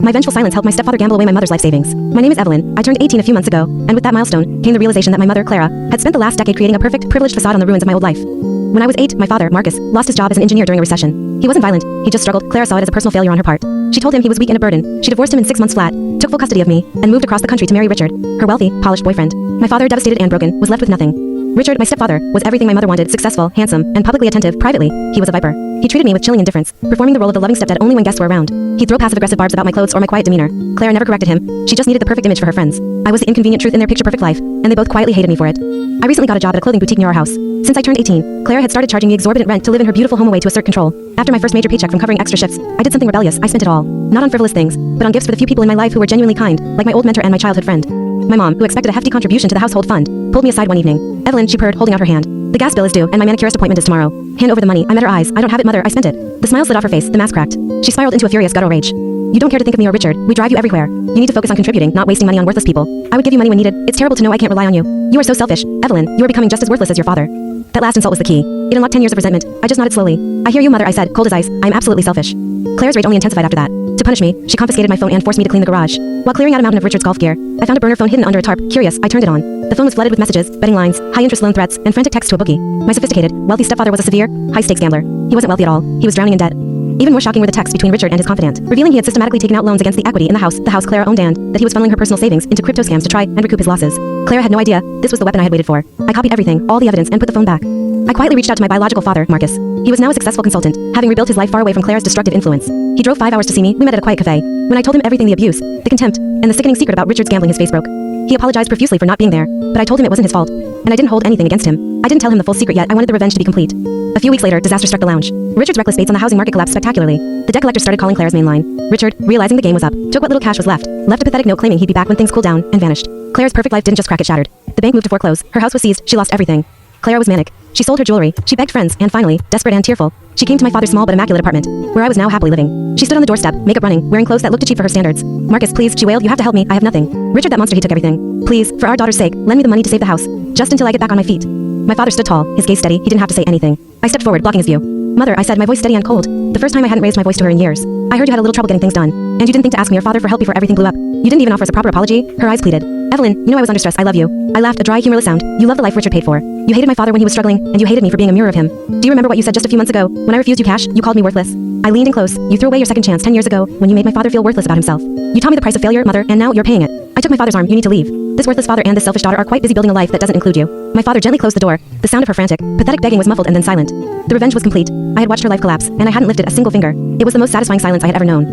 My vengeful silence helped my stepfather gamble away my mother's life savings. My name is Evelyn. I turned 18 a few months ago, and with that milestone came the realization that my mother, Clara, had spent the last decade creating a perfect, privileged facade on the ruins of my old life. When I was 8, my father, Marcus, lost his job as an engineer during a recession. He wasn't violent, he just struggled. Clara saw it as a personal failure on her part. She told him he was weak and a burden. She divorced him in 6 months flat, took full custody of me, and moved across the country to marry Richard, her wealthy, polished boyfriend. My father, devastated and broken, was left with nothing. Richard, my stepfather, was everything my mother wanted: successful, handsome, and publicly attentive. Privately, he was a viper. He treated me with chilling indifference, performing the role of the loving stepdad only when guests were around. He'd throw passive-aggressive barbs about my clothes or my quiet demeanor. Clara never corrected him. She just needed the perfect image for her friends. I was the inconvenient truth in their picture-perfect life, and they both quietly hated me for it. I recently got a job at a clothing boutique near our house. Since I turned 18, Clara had started charging me exorbitant rent to live in her beautiful home away to assert control. After my first major paycheck from covering extra shifts, I did something rebellious. I spent it all. Not on frivolous things, but on gifts for the few people in my life who were genuinely kind, like my old mentor and my childhood friend. My mom, who expected a hefty contribution to the household fund, pulled me aside one evening. "Evelyn," she purred, holding out her hand. "The gas bill is due, and my manicurist appointment is tomorrow. Hand over the money." I met her eyes. "I don't have it, mother. I spent it." The smile slid off her face. The mask cracked. She spiraled into a furious guttural rage. "You don't care to think of me or Richard. We drive you everywhere. You need to focus on contributing, not wasting money on worthless people. I would give you money when needed. It's terrible to know I can't rely on you. You are so selfish. Evelyn, you are becoming just as worthless as your father." That last insult was the key. It unlocked 10 years of resentment. I just nodded slowly. "I hear you, mother," I said, cold as ice. "I'm absolutely selfish." Claire's rage only intensified after that. To punish me, she confiscated my phone and forced me to clean the garage. While clearing out a mountain of Richard's golf gear, I found a burner phone hidden under a tarp. Curious, I turned it on. The phone was flooded with messages, betting lines, high-interest loan threats, and frantic texts to a bookie. My sophisticated, wealthy stepfather was a severe, high-stakes gambler. He wasn't wealthy at all. He was drowning in debt. Even more shocking were the texts between Richard and his confidant, revealing he had systematically taken out loans against the equity in the house Clara owned, and that he was funneling her personal savings into crypto scams to try and recoup his losses. Clara had no idea this was the weapon I had waited for. I copied everything, all the evidence, and put the phone back. I quietly reached out to my biological father, Marcus. He was now a successful consultant, having rebuilt his life far away from Clara's destructive influence. He drove 5 hours to see me. We met at a quiet cafe. When I told him everything, the abuse, the contempt, and the sickening secret about Richard's gambling, his face broke. He apologized profusely for not being there, but I told him it wasn't his fault, and I didn't hold anything against him. I didn't tell him the full secret yet. I wanted the revenge to be complete. A few weeks later, disaster struck the lounge. Richard's reckless baits on the housing market collapsed spectacularly. The debt collector started calling Clara's main line. Richard, realizing the game was up, took what little cash was left a pathetic note claiming he'd be back when things cooled down, and vanished. Clara's perfect life didn't just crack, it shattered. The bank moved to foreclose. Her house was seized. She lost everything. Clara was manic. She sold her jewelry. She begged friends, and finally, desperate and tearful, she came to my father's small but immaculate apartment, where I was now happily living. She stood on the doorstep, makeup running, wearing clothes that looked too cheap for her standards. "Marcus, please," she wailed, "you have to help me. I have nothing. Richard, that monster, he took everything. Please, for our daughter's sake, lend me the money to save the house, just until I get back on my feet." My father stood tall, his gaze steady. He didn't have to say anything. I stepped forward, blocking his view. "Mother," I said, my voice steady and cold. The first time I hadn't raised my voice to her in years. "I heard you had a little trouble getting things done, and you didn't think to ask me or father for help before everything blew up. You didn't even offer us a proper apology." Her eyes pleaded. "Evelyn, you know I was under stress. I love you." I laughed, a dry, humorless sound. "You love the life Richard paid for. You hated my father when he was struggling, and you hated me for being a mirror of him. Do you remember what you said just a few months ago? When I refused you cash, you called me worthless. I leaned in close. You threw away your second chance 10 years ago when you made my father feel worthless about himself. You taught me the price of failure, mother, and now you're paying it." I took my father's arm. "You need to leave. This worthless father and this selfish daughter are quite busy building a life that doesn't include you." My father gently closed the door. The sound of her frantic, pathetic begging was muffled and then silent. The revenge was complete. I had watched her life collapse, and I hadn't lifted a single finger. It was the most satisfying silence I had ever known.